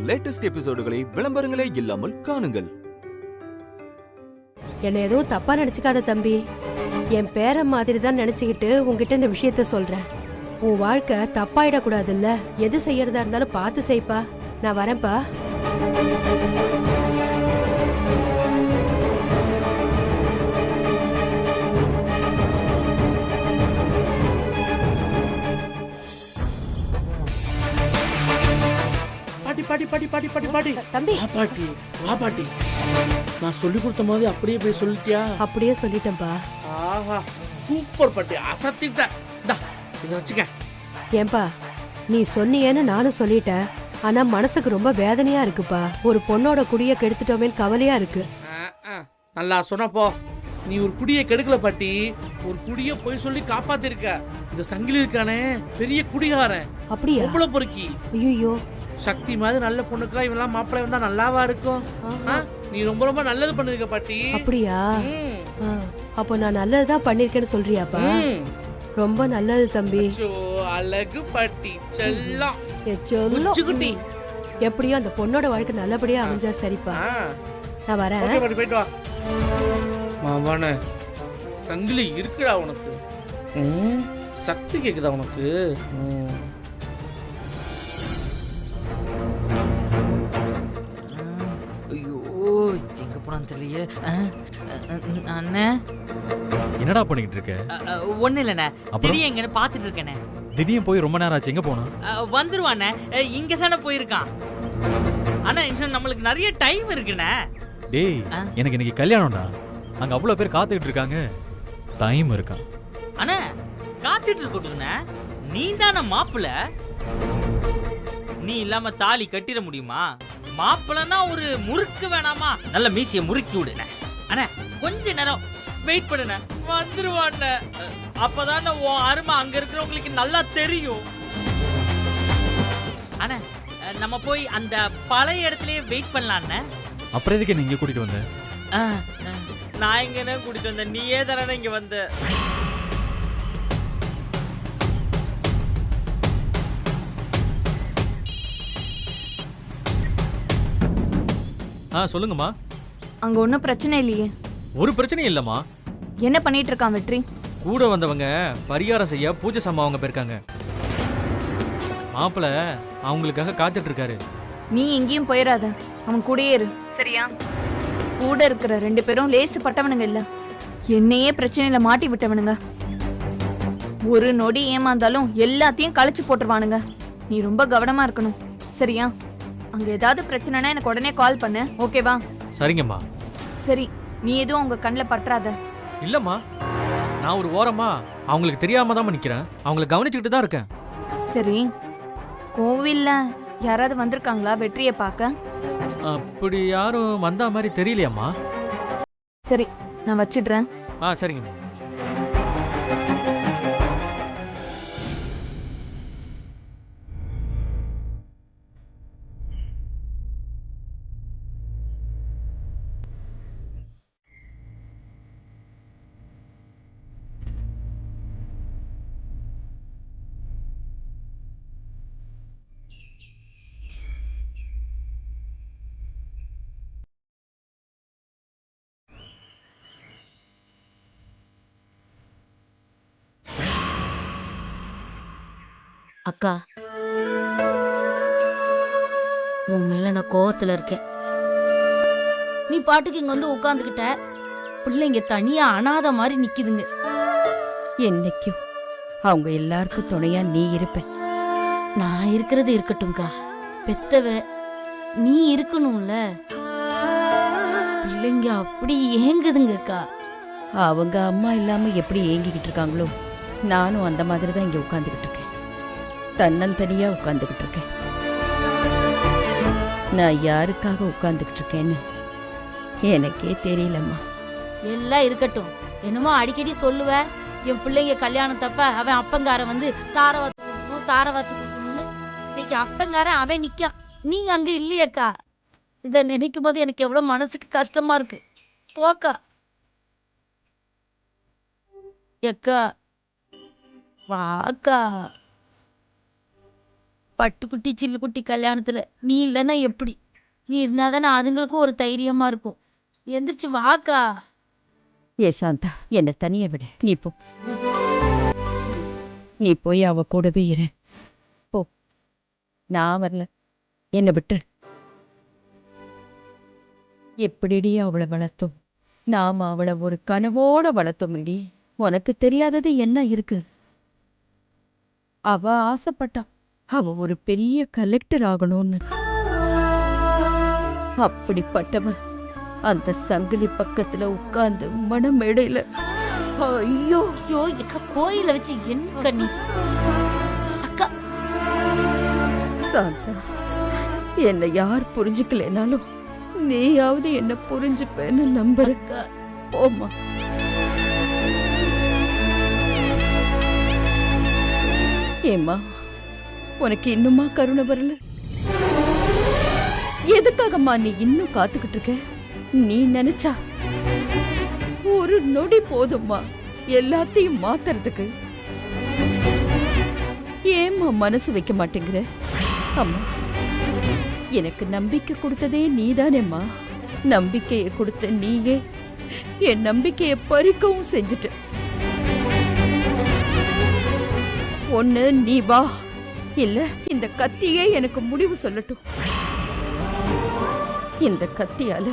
Latest எபிசோடுகளை விளம்பரங்களே இல்லாமல் காணுங்கள். என்ன எதுவும் தப்பா நினைச்சுக்காத தம்பி. என் பேரன் மாதிரி தான் நினைச்சுக்கிட்டு உங்ககிட்ட இந்த விஷயத்த சொல்றேன். உன் வாழ்க்கை தப்பாயிடக்கூடாதுல்ல. எது செய்யறதா இருந்தாலும் பார்த்து செய்ப்பா. நான் வரேன்ப்பா. பாட்டி பாட்டி பாட்டி பாட்டி பாட்டி தம்பி பாட்டி வா பாட்டி. நான் சொல்லி கொடுத்த மாதிரி அப்படியே போய் சொல்லிட்டியா? அப்படியே சொல்லிட்டேன்பா. ஆஹா சூப்பர் பாட்டி, அசத்திட்ட. இத வச்சுக்க. ஏன்பா நீ சொன்னியேன்னு நானும் சொல்லிட்டேன். ஆனா மனசுக்கு ரொம்ப வேதனையா இருக்குப்பா. ஒரு பொண்ணோட குடிய கெடுத்துட்டோமேன்னு கவலையா இருக்கு. நல்லா சொன்னப்போ. நீ ஒரு குடிய கெடுக்கல பாட்டி, ஒரு குடிய போய் சொல்லி காப்பாத்திருக்க. இந்த சங்கிலி இருக்கானே பெரிய குடிகாரன். அப்படியா? பொம்பளை பொறுக்கி. ஐயோ சக்தி மாதிரி நல்ல பொண்ணுக்கெல்லாம் இவெல்லாம் மாப்பிள்ளை வந்தா நல்லாவா இருக்கும்? நீ ரொம்ப ரொம்ப நல்லது பண்ணிருக்க பாட்டி. அப்படியா? அப்போ நான் நல்லதுதான் பண்ணிருக்கேன்னு சொல்றியாப்பா? ரொம்ப நல்லது தம்பி. அழகு பாட்டி, செல்லம். குட்டி எப்படியோ அந்த பொண்ணோட வாழ்க்கை நல்லபடியா அமைஞ்சா சரிப்பா. நான் வரேன். போயிட்டு வா மாவான. சங்கிலி இருக்குடா உனக்கு. சக்தி கேக்குதா உனக்கு? எங்க போறான்னு தெரியலையே. அண்ணே என்னடா பண்ணிட்டு இருக்க? ஒண்ணு இல்லண்ணே, திடீர் எங்கன்னு பாத்துட்டு இருக்கேனே. திடீர்னு போய் ரொம்ப நேரம் ஆச்சு. எங்க போனா? வந்துருவானே, இங்க தானே போயிருக்கான். ஆனா இன்னும் நம்மளுக்கு நிறைய டைம் இருக்குண்ணே. டேய் எனக்கு இன்னைக்கு கல்யாணம்டா. அங்க அவ்வளவு பேர் காத்துக்கிட்டு இருக்காங்க. டைம் இருக்கா? அண்ணா காத்துட்டு இருக்கட்டும்ண்ணே. நீ தானே மாப்பிள்ள. நீ இல்லாம தாலி கட்டிட முடியுமா? மாப்பிள்ளனா ஒரு முறுக்கு வேணாமா? நல்ல மீசிய முறுக்கி விடுன. அண்ணா கொஞ்ச நேரம் வெயிட் பண்ணுன, வந்துருவான். அப்பதான் உன் அருமை அங்க இருக்கிறவங்களுக்கு நல்லா தெரியும். அண்ணா நம்ம போய் அந்த பழைய இடத்துலயே வெயிட் பண்ணலான்னு. அப்புறம் எதுக்கு நீங்க கூட்டிட்டு வந்த? நான் எங்கன்னு கூட்டிட்டு வந்தேன், நீயே தானே இங்க வந்த. சொல்லுங்கம்மா. அங்க ஒன்றும் பிரச்சனை இல்லையே? ஒரு பிரச்சனையும் இல்லம்மா. என்ன பண்ணிட்டு இருக்கான் வெற்றி? கூட வந்தவங்க பரிகாரம் செய்ய பூஜை சாமா அவங்க போயிருக்காங்க. மாப்பிள்ள அவங்களுக்காக காத்துட்டு இருக்காரு. நீ எங்கேயும் போயிடாத, அவன் கூடயே இரு சரியா? கூட இருக்கிற 2 பேரும் லேசு பட்டவனுங்க இல்ல, என்னையே பிரச்சனையில மாட்டி விட்டவனுங்க. ஒரு நொடி ஏமாந்தாலும் எல்லாத்தையும் கழிச்சு போட்டுருவானுங்க. நீ ரொம்ப கவனமா இருக்கணும் சரியா? அங்க ஏதாவது பிரச்சனைனா எனக்கு உடனே கால் பண்ணு, ஓகேவா? சரிங்கம்மா. சரி, நீ எதுவும் அவங்க கண்ணில் பற்றாத. இல்லம்மா, நான் ஒரு ஓரமா அவங்களுக்கு தெரியாம தான் நிக்கிறேன். அவங்களை கவனிச்சுக்கிட்டு தான் இருக்கேன். சரி, கோவில்ல யாராவது வந்திருக்காங்களா வெற்றியை பார்க்க? அப்படி யாரும் வந்தா மாதிரி தெரியலையம்மா. சரி, நான் வச்சிடுறேன். சரிங்கம்மா. அக்கா, உன் மேல நான் கோவத்துல இருக்கேன். நீ பாட்டுக்கு இங்க வந்து உட்காந்துக்கிட்ட, பிள்ளைங்க தனியா அனாதை மாதிரி நிக்குதுங்க. என்னைக்கும் அவங்க எல்லாருக்கும் துணையா நீ இருப்ப. நான் இருக்கிறது இருக்கட்டும்க்கா, பெத்தவ நீ இருக்கணும்ல. பிள்ளைங்க அப்படி ஏங்குதுங்கக்கா. அவங்க அம்மா இல்லாம எப்படி ஏங்கிக்கிட்டு இருக்காங்களோ, நானும் அந்த மாதிரி தான் இங்க உட்காந்துக்கிட்டு இருக்கேன். தன்னந்தனியா உட்காந்துக்கிட்டு இருக்கேன். நான் யாருக்காக உட்காந்துக்கிட்டு இருக்கேன்னு எனக்கே தெரியலம்மா. எல்லாம் இருக்கட்டும், என்னமோ அடிக்கடி சொல்லுவ, என் பிள்ளைங்க கல்யாணத்தப்ப அவன் அப்பங்காரன் வந்து தாரவாத்து கொடுக்கணும் தாரவாத்து கொடுக்கணும்னு. இன்னைக்கு அப்பங்காரன் அவன் நிக்கான், நீங்க அங்க இல்லையக்கா. இதை நினைக்கும் போது எனக்கு எவ்வளவு மனசுக்கு கஷ்டமா இருக்கு. போக்கா எக்கா, வாக்கா. பட்டுக்குட்டி சில்லுக்குட்டி கல்யாணத்துல நீ இல்லைன்னா எப்படி? நீ இருந்தாதானே அதுங்களுக்கும் ஒரு தைரியமா இருக்கும். எந்திரிச்சு வாக்கா. ஏ சாந்தா, என்னை தனியா விட. நீ போ, நீ போய் அவ கூடவே இரு. போ, நான் வரல, என்னை விட்டு. எப்படிடி அவளை வளர்த்தோம்? நாம அவளை ஒரு கனவோட வளர்த்தோம். இடி, உனக்கு தெரியாதது என்ன இருக்கு? அவ ஆசைப்பட்டா அவ ஒரு பெரிய கலெக்டர் ஆகணும்னு. அப்படிப்பட்டவ அந்த சங்கிலி பக்கத்துல உட்கார்ந்து மணமேடையில ஐயோ ஐயோ எக்கா, கோயில வச்சு என்ன கண்ணி அக்கா. சாந்தா, என்னை யார் புரிஞ்சுக்கலைனாலும் நீயாவது என்ன புரிஞ்சுப்பேன்னு நம்புறக்க. போமா. ஏம்மா, உனக்கு இன்னுமா கருணை வரல? எதுக்காகம்மா நீ இன்னும் காத்துக்கிட்டு இருக்க? நீ நினைச்சா ஒரு நொடி போதும்மா எல்லாத்தையும் மாத்துறதுக்கு. ஏம்மா மனசு வைக்க மாட்டேங்கிற? அம்மா, எனக்கு நம்பிக்கை கொடுத்ததே நீதானேம்மா. நம்பிக்கையை கொடுத்த நீயே என் நம்பிக்கையை பறிக்கவும் செஞ்சுட்ட. ஒண்ணு நீ வா, இல்ல இந்த கத்தியே எனக்கு முடிவு சொல்லட்டும். இந்த கத்தியால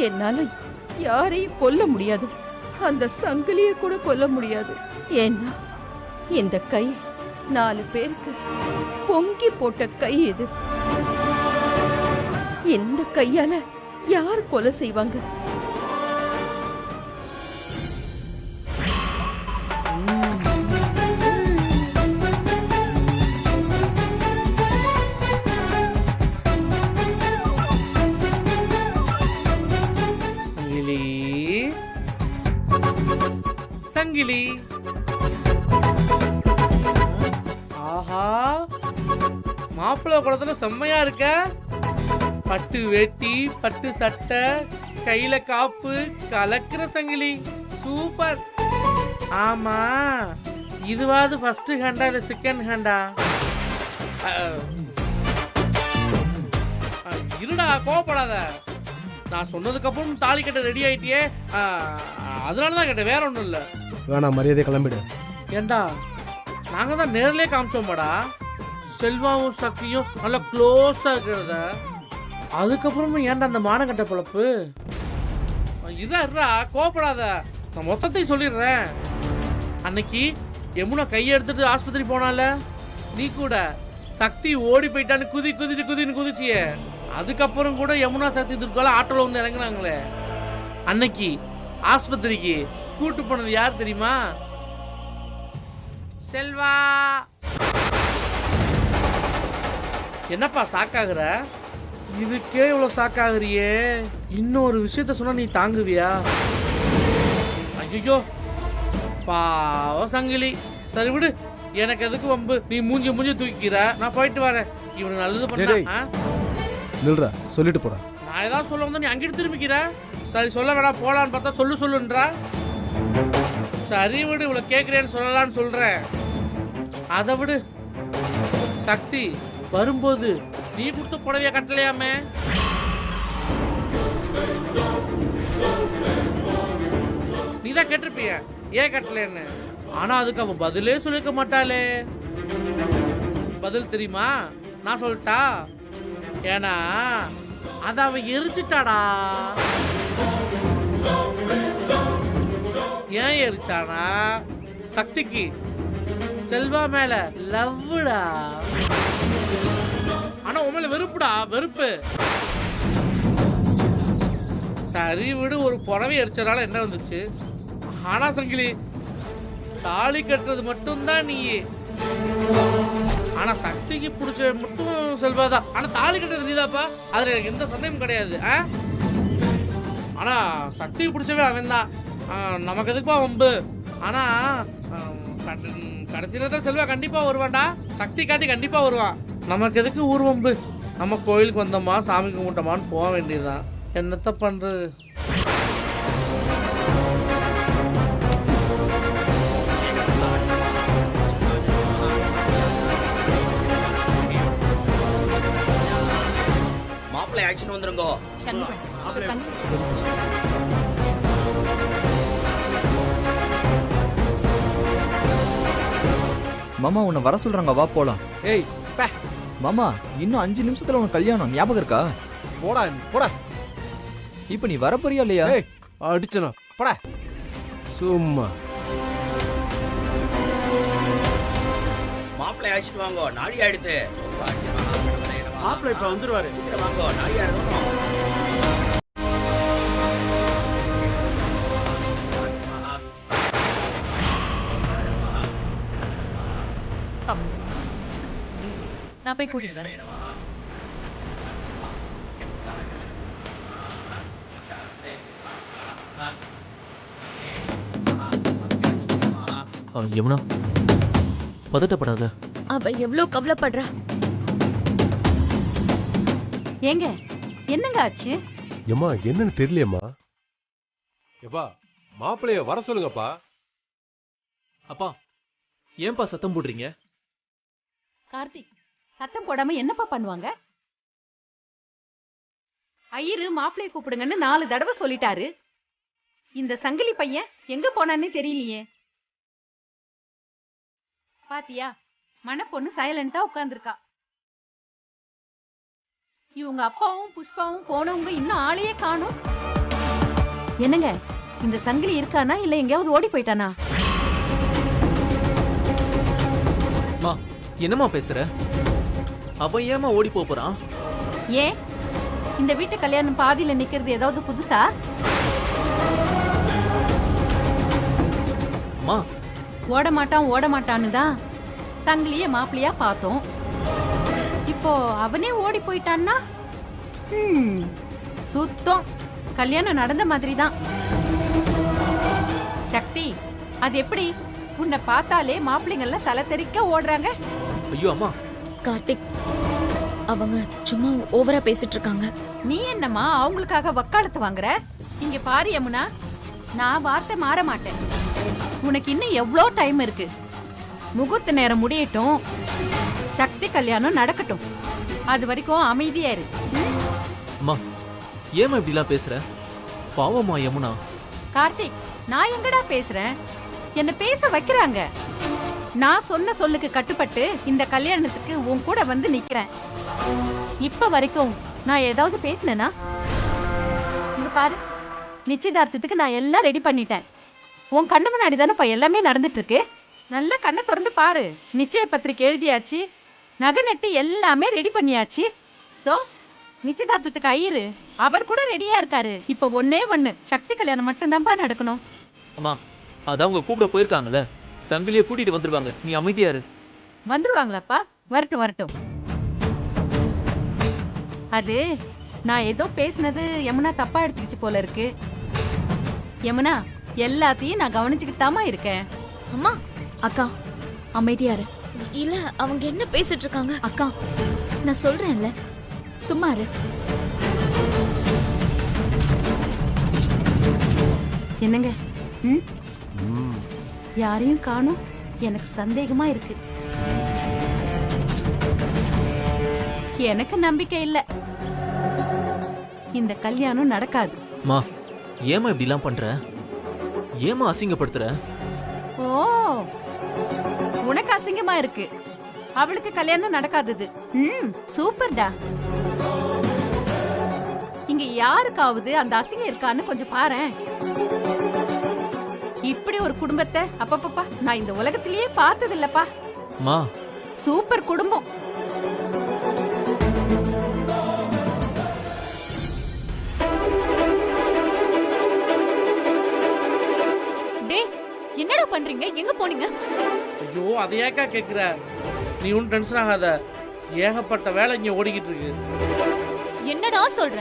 என்னால யாரையும் கொல்ல முடியாது, அந்த சங்கிலிய கூட கொல்ல முடியாது. ஏன்னா இந்த கை 4 பேருக்கு பொங்கி போட்ட கை இது. இந்த கையால யார் கொலை செய்வாங்க? சங்கிலி, ஆஹா, மாப்பிள்ளை குளத்துல செம்மையா இருக்க. பட்டு வேட்டி, பட்டு சட்டை, கையில காப்பு, கலக்கிற சங்கிலி, சூப்பர். ஆமா, இதுவாது ஃபர்ஸ்ட் ஹேண்டா இல்ல செகண்ட் ஹேண்டா? இருடா, கோவப்படாத. நான் சொன்னதுக்கு அப்புறம் தாலி கட்ட ரெடி ஆயிட்டியே, அதனாலதான் கேட்டேன், வேற ஒண்ணும் இல்ல. வேணாம், மரியாதை கிளம்பிடு. ஏண்டா, நாங்க தான் நேர்லயே காமிச்சோம்பாடா செல்வாவும் சக்தியும் நல்லா க்ளோஸா இருக்கிறத. அதுக்கப்புறமும் ஏன்டா அந்த மானங்கட்ட பொழப்பு? இருடா, கோவப்படாத, நான் மொத்தத்தையும் சொல்லிடுறேன். அன்னைக்கு யமுனா கையை எடுத்துட்டு ஆஸ்பத்திரி போனால, நீ கூட சக்தி ஓடி போயிட்டான்னு குதின்னு குதிச்சியே. அதுக்கப்புறம் கூட யமுனா சக்தி துர்கால ஆட்டோல வந்து இறங்குனாங்களே. அன்னைக்கு ஆஸ்பத்திரிக்கு கூட்டு போனது யார் தெரியுமா? செல்வா. என்னப்பா சாக்காகுற? இதுக்கே இவ்வளவு சாக்காகுறியே, இன்னொரு விஷயத்த சொன்னா நீ தாங்குவியா? ஐயோ பாவ சங்கிலி. சரி விடு, எனக்கு எதுக்கு வம்பு? நீ மூஞ்சி தூக்கிற, நான் போயிட்டு வரேன். இவனு நல்லது பண்ண. நில்றா, சொல்லிட்டு போறா. நான் ஏதாவது சொல்ல வந்தா நீ அங்கிட்டு திரும்பிக்கிற. சரி, சொல்ல வேணாம், போலான்னு பார்த்தா சொல்லுன்றா. சரி விடு, இவ்வளவு கேட்கிறேன்னு சொல்லலான்னு சொல்றேன். அதை விடு. சக்தி வரும்போது நீ கொடுத்த புடவைய கட்டலையாமே? நீதான் கேட்டிருப்பிய ஏன் கட்டலன்னு. ஆனா அதுக்கு அவன் பதிலே சொல்லிக்க மாட்டாளே. பதில் தெரியுமா? நான் சொல்லட்டா? ஏன்னா அத அவ எரிச்சிட்டாடா. ஏன் எரிச்சானா? சக்திக்கு செல்வா மேல லவ்வுடா. ஆனா உன் மேல வெறுப்புடா, வெறுப்பு. சரி விடு, ஒரு புடவை எரிச்சதால என்ன வந்துச்சு? ஆனா சங்கிலி, தாலி கட்டுறது மட்டும்தான் நீ. ஆனா சக்திக்கு பிடிச்ச மட்டும் செல்வாதான். ஆனா தாலி கட்டுறது நீதாப்பா, அதுல எனக்கு எந்த சந்தேகமும் கிடையாது. ஆனா சக்திக்கு பிடிச்சவே அவன் தான். நமக்கு எதுக்குப்பா வம்பு? ஆனா கடைசி நேரத்தில் செல்வா கண்டிப்பா வருவான்டா. சக்தி காட்டி கண்டிப்பா வருவான். நமக்கு எதுக்கு ஊர் வம்பு? நம்ம கோயிலுக்கு வந்தோமா, சாமி கும்பிட்டோமான்னு போக வேண்டியதுதான். என்னத்த பண்றது? மாப்பிள்ளை ஆக்ஷன் வந்துருங்கோ. மாமா உன்னை வர சொல்றாங்க, வா போலாம். ஏய் பே மாமா இன்னும் 5 நிமிஷத்துல உனக்கு கல்யாணம், ஞாபகம் இருக்கா? போடா போடா. இப்ப நீ வரப்போறியா இல்லையா? ஏய் அடிச்சனா போடா. சும்மா மாப்பிள்ளை ஆக்ஷன் வாங்கோ, நாடி ஆயிடுத்து. மாப்பிள்ளை இப்ப வந்துருவாரு. சீக்கிரம் வாங்கோ, நாடி ஆயிடுவோம். நான் போய் கூட்டிட்டு வரேன். யமுனா பதட்டப்படாத. அவ எவ்வளவு கவலைப்படுறா. ஏங்க என்னங்க ஆச்சு? ஏம்மா என்னன்னு தெரியலையம்மா. எப்பா மாப்பிள்ளைய வர சொல்லுங்கப்பா. அப்பா ஏன்பா சத்தம் போடுறீங்க? கார்த்திக் சத்தம் போடாம என்னப்பா பண்ணுவாங்க? ஐயரு மாப்பிள்ளைய கூப்பிடுங்கன்னு 4 தடவை சொல்லிட்டாரு. இந்த சங்கிலி பையன் எங்க போனான்னு தெரியலையே. பாத்தியா, மணப்பொண்ணு சைலண்டா உட்கார்ந்துருக்கா. இவங்க அப்பாவும் புஷ்பாவும் போனவங்க இன்னும் ஆளையே காணோம். என்னங்க இந்த சங்கிலி இருக்கானா இல்ல எங்கேயாவது ஓடி போயிட்டானா? என்னம்மா பேசுற? அவன் ஏமா ஓடி போறான்? ஏன் இந்த வீட்டு கல்யாணம் பாதியில நிக்கிறது ஏதாவது புதுசா? அம்மா ஓட மாட்டான்னு தான் சங்கிலிய மாப்பிள்ளையா பார்த்தோம். இப்போ அவனே ஓடி போயிட்டான்னா சுத்தம் கல்யாணம் நடந்த மாதிரி தான். சக்தி, அது எப்படி உன்னை பார்த்தாலே மாப்பிள்ளைங்கள்ல தலை தெறிக்க ஓடுறாங்க? ஐயோ அம்மா. கார்த்திக் அவங்க சும்மா ஓவரா பேசிட்டு இருக்காங்க. நீ என்னம்மா அவங்களுக்காக வக்காலத்து வாங்குற? இங்க பாரு யமுனா, நான் வார்த்தை மாற மாட்டேன். உனக்கு இன்னும் எவ்வளோ டைம் இருக்கு. முகூர்த்த நேரம் முடியட்டும், சக்தி கல்யாணம் நடக்கட்டும். அது வரைக்கும் அமைதியா இரு. அம்மா ஏமா இப்படிலாம் பேசுற? பாவமா யமுனா. கார்த்திக், நான் எங்கடா பேசுறேன்? என்ன பேச வைக்கிறாங்க. நான் சொன்ன சொல்லுக்கு கட்டுப்பட்டு இந்த கல்யாணத்துக்கு உன் கூட வந்து நிக்கிறேன். இப்ப வரைக்கும் நான் ஏதாவது பேசினேனா? இங்க பாரு, நிச்சயதார்த்தத்துக்கு நான் எல்லாம் ரெடி பண்ணிட்டேன். உன் கண்ணு முன்னாடி தானே எல்லாமே நடந்துட்டு இருக்கு. நல்லா கண்ணை திறந்து பாரு. நிச்சய பத்திரிக்கை எழுதியாச்சு, நகை நட்டு எல்லாமே ரெடி பண்ணியாச்சு. நிச்சயதார்த்தத்துக்கு ஐயரு அவர் கூட ரெடியா இருக்காரு. இப்ப ஒன்னே ஒண்ணு, சக்தி கல்யாணம் மட்டும்தான்ப்பா நடக்கணும். அம்மா அதான் அவங்க கூப்பிட போயிருக்காங்கல்ல, சங்கிலிய கூட்டிட்டு வந்துருவாங்க, நீ அமைதியா இரு. வந்துருவாங்களாப்பா? வரட்டும் வரட்டும். அது நான் ஏதோ பேசினது யமுனா தப்பா எடுத்துக்கிச்சு போல இருக்கு. யமுனா, எல்லாத்தையும் நான் கவனிச்சுக்கிட்டு தாமா இருக்கேன். அம்மா அக்கா அமைதியா இரு. இல்ல அவங்க என்ன பேசிட்டு இருக்காங்க? அக்கா நான் சொல்றேன்ல, சும்மா இரு. என்னங்க யாரையும் காணோம். எனக்கு சந்தேகமா இருக்கு. எனக்கு நம்பிக்கை இல்ல, இந்த கல்யாணம் நடக்காது. மா ஏமா இப்படிலாம் பண்ற? ஏமா அசிங்கப்படுத்துற? ஓ, உனக்கு அசிங்கமா இருக்கு, அவளுக்கு கல்யாணம் நடக்காதது. சூப்பர்டா. இங்க யாருக்காவது அந்த அசிங்கம் இருக்கான்னு கொஞ்சம் பாரேன். இப்படி ஒரு குடும்பத்தை அப்பப்பா நான் இந்த உலகத்திலேயே பார்த்தது இல்லப்பா. மா சூப்பர் குடும்பம். டேய் என்னடா பண்றீங்க? எங்க போனீங்க? ஐயோ அதை ஏக்கா கேட்குற? நீ ஒன்றும் டென்ஷன் ஆகாத, ஏகப்பட்ட வேலை இங்கே ஓடிக்கிட்டு இருக்கு. என்னடா சொல்ற?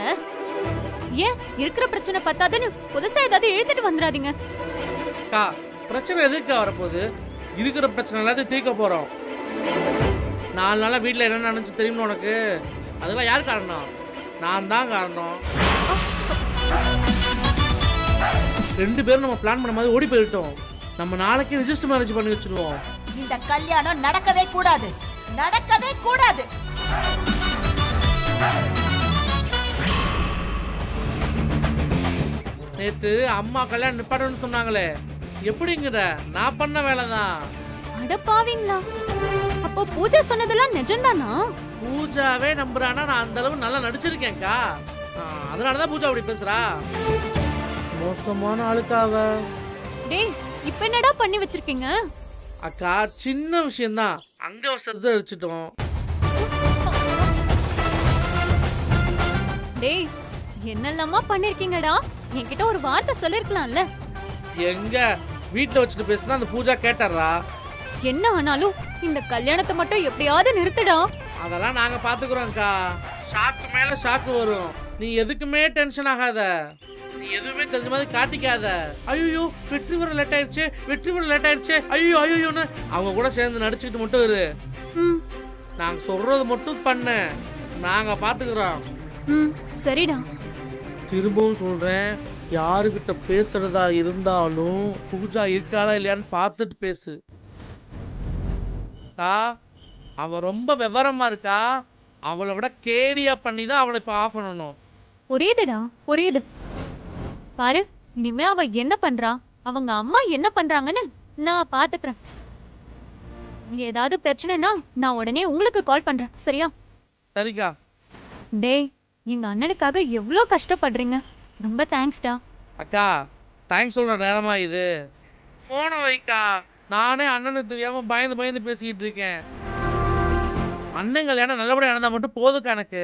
ஏன் இருக்கிற பிரச்சனை பத்தாதுன்னு புதுசா ஏதாவது இழுத்துட்டு வந்துடாதீங்க. அக்கா, பிரச்சனை எதுக்கா வரப்போகுது? இருக்கிற பிரச்சனை எல்லாத்தையும் தீர்க்க போறோம். 4 நாளா வீட்டில் என்ன நினைச்சு தெரியுமா உனக்கு? அதெல்லாம் யார் காரணம்? நான் தான் காரணம். 2 பேரும் நம்ம பிளான் பண்ண மாதிரி ஓடி போயிட்டோம். நம்ம நாளைக்கு ரெஜிஸ்டர் மேரேஜ் பண்ணி வச்சிருவோம். இந்த கல்யாணம் நடக்கவே கூடாது, நடக்கவே கூடாது. நேத்து அம்மா கல்யாணம் நிப்பாட்டணும்னு சொன்னாங்களே, எப்படிங்கிற? நான் பண்ண வேலைதான். அட பாவீங்களா, அப்போ பூஜா சொன்னதெல்லாம் நிஜம்தானா? பூஜாவே நம்புறானா நான் அந்த அளவு நல்லா நடிச்சிருக்கேன்க்கா. அதனாலதான் பூஜா அப்படி பேசுறா. மோசமான ஆளுக்காவ. டேய், இப்ப என்னடா பண்ணி வச்சிருக்கீங்க? அக்கா சின்ன விஷயம்தான், அங்க அவசரத்தை அடிச்சிட்டோம். டேய், என்னெல்லாமா பண்ணிருக்கீங்கடா? என்கிட்ட ஒரு வார்த்தை சொல்லிருக்கலாம்ல. எங்க வீட்டுல வச்சுட்டு பேசினா அந்த பூஜா கேட்டாரா? என்ன ஆனாலும் இந்த கல்யாணத்தை மட்டும் எப்படியாவது நிறுத்துடா. அதெல்லாம் நாங்க பாத்துக்கிறோம்க்கா. ஷாக்கு மேல ஷாக்கு வரும். நீ எதுக்குமே டென்ஷன் ஆகாத. நீ எதுவுமே தெரிஞ்ச மாதிரி காட்டிக்காத. ஐயோ வெற்றி வர லேட் ஆயிடுச்சு, வெற்றி வர லேட் ஆயிடுச்சு, ஐயோ ஐயோன்னு அவங்க கூட சேர்ந்து நடிச்சுக்கிட்டு மட்டும் இரு. நாங்க சொல்றது மட்டும் பண்ண, நாங்க பாத்துக்கிறோம். சரிடா. திரும்பவும் சொல்றேன், யாருகிட்ட பேசுறதா இருந்தாலும் பூஜா இருக்காளா இல்லையான்னு பார்த்துட்டு பேசு. அவ ரொம்ப விவரமா இருக்கா. அவளை விட கேடியா பண்ணி தான் அவளை இப்ப ஆஃப் பண்ணணும். புரியுதுடா, புரியுது. பாரு, இனிமே அவ என்ன பண்றா, அவங்க அம்மா என்ன பண்றாங்கன்னு நான் பாத்துக்கிறேன். ஏதாவது பிரச்சனைனா நான் உடனே உங்களுக்கு கால் பண்றேன், சரியா? சரிக்கா. டேய், எங்க அண்ணனுக்காக எவ்வளோ கஷ்டப்படுறீங்க. ரொம்ப தேங்க்ஸ்டா. அக்கா தேங்க்ஸ் சொல்ற நேரமா இது? போன வைக்கா, நானே அண்ணனுக்கு தெரியாம பயந்து பயந்து பேசிக்கிட்டு இருக்கேன். அண்ணன் கல்யாணம் நல்லபடியா நடந்தா மட்டும் போதுக்கா எனக்கு.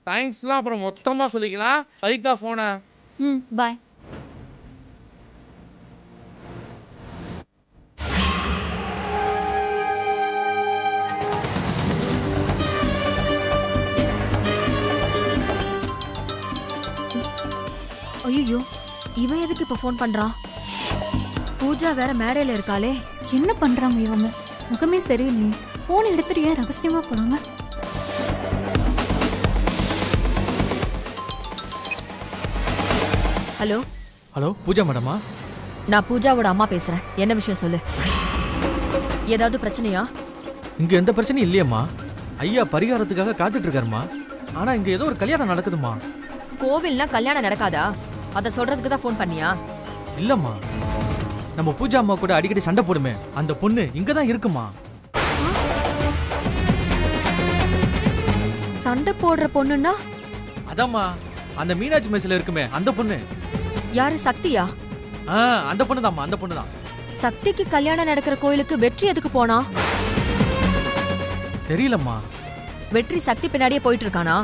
தேங்க்ஸ்லாம் அப்புறம் மொத்தமா சொல்லிக்கலாம். வைக்கா போன. பாய். ஐயோ, இவன் எதுக்கு இப்ப ஃபோன் பண்றான்? பூஜா வேற மேடையில இருக்காளே. என்ன பண்றாங்க இவங்க? முகமே சரியில்லையே. போன் எடுத்துட்டு ஏன் ரகசியமா போனாங்க? ஹலோ ஹலோ, பூஜா மேடமா? நான் பூஜாவோட அம்மா பேசுறேன். என்ன விஷயம் சொல்லு. ஏதாவது பிரச்சனையா? இங்க எந்த பிரச்சனையும் இல்லையம்மா. ஐயா பரிகாரத்துக்காக காத்துட்டு இருக்காருமா. ஆனா இங்க ஏதோ ஒரு கல்யாணம் நடக்குதுமா. கோவில்னா கல்யாணம் நடக்காதா? அத சொல்றதுக்கு தான் ஃபோன் பண்ணியா? இல்லம்மா, நம்ம பூஜா அம்மா கூட அடிக்கடி சண்டை போடுமே அந்த பொண்ணு இங்கதான் இருக்குமா. சண்டை போடுற பொண்ணுன்னா? அதாம்மா, அந்த மீனாட்சி மெஸ்ல இருக்குமே அந்த பொண்ணு. யாரு, சக்தியா? அந்த பொண்ணுதாம்மா, அந்த பொண்ணுதான். சக்திக்கு கல்யாணம் நடக்கிற கோயிலுக்கு வெற்றி எதுக்கு போனா? தெரியலம்மா. வெற்றி சக்தி பின்னாடியே போயிட்டு இருக்கானா?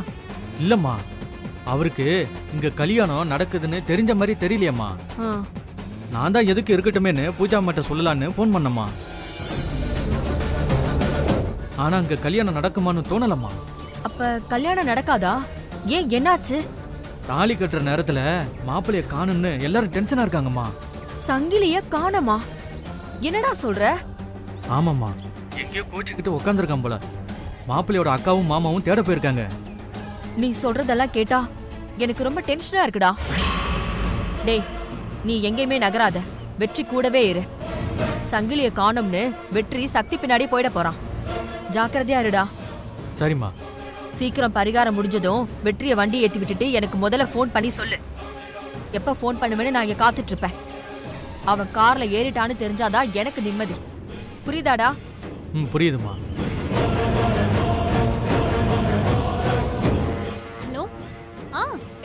இல்லம்மா, அவருக்கு இங்க கல்யாணம் நடக்குதுன்னு தெரிஞ்ச மாதிரி தெரியலையம்மா. நான் தான் எதுக்கு இருக்கட்டுமேன்னு பூஜா அம்மாட்ட சொல்லலான்னு போன் பண்ணம்மா. ஆனா அங்க கல்யாணம் நடக்குமான்னு தோணலம்மா. அப்ப கல்யாணம் நடக்காதா? ஏன், என்னாச்சு? தாலி கட்டுற நேரத்துல மாப்பிள்ளைய காணும்னு எல்லாரும் டென்ஷனா இருக்காங்கம்மா. சங்கிலிய காணமா? என்னடா சொல்ற? ஆமாம்மா, எங்கேயோ கோச்சிக்கிட்டு உட்காந்துருக்கான் போல. மாப்பிள்ளையோட அக்காவும் மாமாவும் தேட போயிருக்காங்க. நீ சொல்றதெல்லாம் கேட்டா எனக்கு ரொம்ப டென்ஷனா இருக்குடா. டேய், நீ எங்கேயுமே நகராத, வெற்றி கூடவே இரு. சங்கிலிய காணும்னு வெற்றி சக்தி பின்னாடி போயிட போறான். ஜாக்கிரதையா இருடா. சரிம்மா. சீக்கிரம் பரிகாரம் முடிஞ்சதும் வெற்றியை வண்டி ஏத்தி விட்டுட்டு எனக்கு முதல்ல ஃபோன் பண்ணி சொல்லு. எப்ப ஃபோன் பண்ணுவேன்னு நான் இங்க காத்துட்டு இருப்பேன். அவன் கார்ல ஏறிட்டான்னு தெரிஞ்சாதான் எனக்கு நிம்மதி. புரியுதாடா? புரியுதுமா. ஹலோ.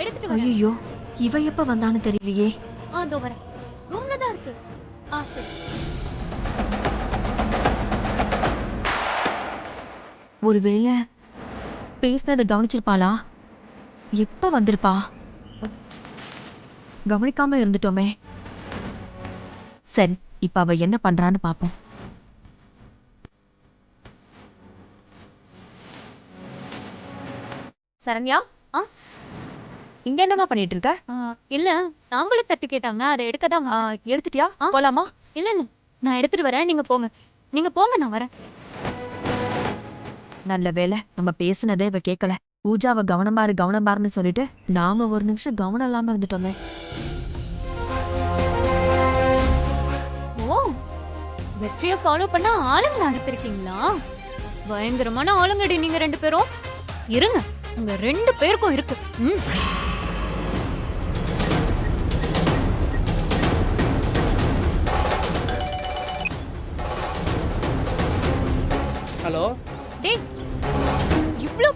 எடுத்துட்டு வரேன். ஐயோ, இவ எப்ப வந்தான்னு தெரியலையே. அதோ வரேன். ரூம்ல தான் இருக்கு. சரி. ஒருவேளை பேசினதை கவனிச்சிருப்பாளா? எப்ப வந்திருப்பா? கவனிக்காம இருந்துட்டோமே. சரி, இப்ப அவ என்ன பண்றான்னு பாப்போம். சரண்யா, இங்க என்னமா பண்ணிட்டு இருக்க? இல்ல, தாம்பூல தட்டு கேட்டாங்க, அதை எடுக்கதான். எடுத்துட்டியா? போலாமா? இல்ல இல்ல, நான் எடுத்துட்டு வரேன். நீங்க போங்க, நீங்க போங்க, நான் வரேன். நல்ல வேலை, நம்ம பேசுனதே இவ கேட்கல. பூஜாவை கவனமாருன்னு சொல்லிட்டு நாம ஒரு நிமிஷம் கவனம் இல்லாம இருந்துட்டோமே. ஓ, வெற்றியை ஃபாலோ பண்ண ஆளுங்க அனுப்பிருக்கீங்களா? பயங்கரமான ஆளுங்கடி நீங்க ரெண்டு பேரும். இருங்க, உங்க ரெண்டு பேருக்கும் இருக்கு.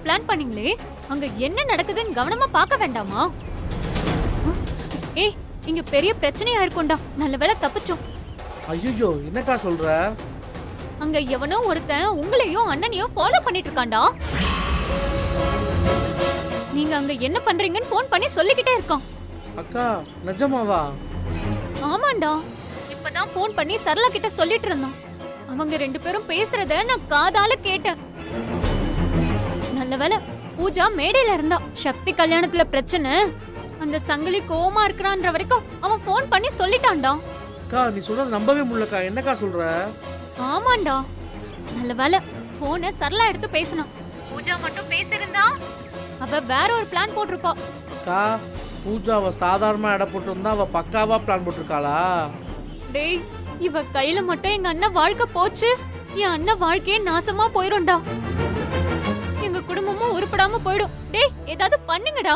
பிளான் பண்ணீங்களே, அங்க என்ன நடக்குதுன்னு கவனமா பார்க்க வேண்டாமா? ஏய், இங்க பெரிய பிரச்சனையா இருக்கும்டா. நல்ல வேளை தப்பிச்சோம். ஐயோ, என்னக்கா சொல்ற? அங்க எவனோ ஒருத்தன் உங்களையும் அண்ணனையும் ஃபாலோ பண்ணிட்டு இருக்கான்டா. நீங்க அங்க என்ன பண்றீங்கன்னு ஃபோன் பண்ணி சொல்லிக்கிட்டே இருக்கான். அக்கா, நிஜமாவா? ஆமாண்டா, இப்பதான் ஃபோன் பண்ணி சரளா கிட்ட சொல்லிட்டு இருந்தான். அவங்க 2 பேரும் பேசுறத நான் காதால கேட்டேன். நல்ல வேளை பூஜா மேடையில இருந்தா. சக்தி கல்யாணத்துல பிரச்சனை, அந்த சங்கிலி கோவமா இருக்கிறான்ற வரைக்கும் அவன் ஃபோன் பண்ணி சொல்லிட்டான்டா. அக்கா, நீ சொல்றது நம்பவே முடியலக்கா. என்னக்கா சொல்ற? ஆமாண்டா, நல்ல வேளை போனை சரளா எடுத்து பேசினான். பூஜா மட்டும் பேசிருந்தா அவ வேற ஒரு பிளான் போட்டிருப்பா. அக்கா, பூஜாவை சாதாரணமா எடை போட்டு இருந்தா அவ பக்காவா பிளான் போட்டிருக்காளா? டேய், இவ கையில மட்டும் எங்க அண்ணன் வாழ்க்கை போச்சு, என் அண்ணன் வாழ்க்கையே நாசமா போயிரும்டா. எங்க குடும்பமும் உருப்படாம போயிடும். டேய், ஏதாவது பண்ணுங்கடா.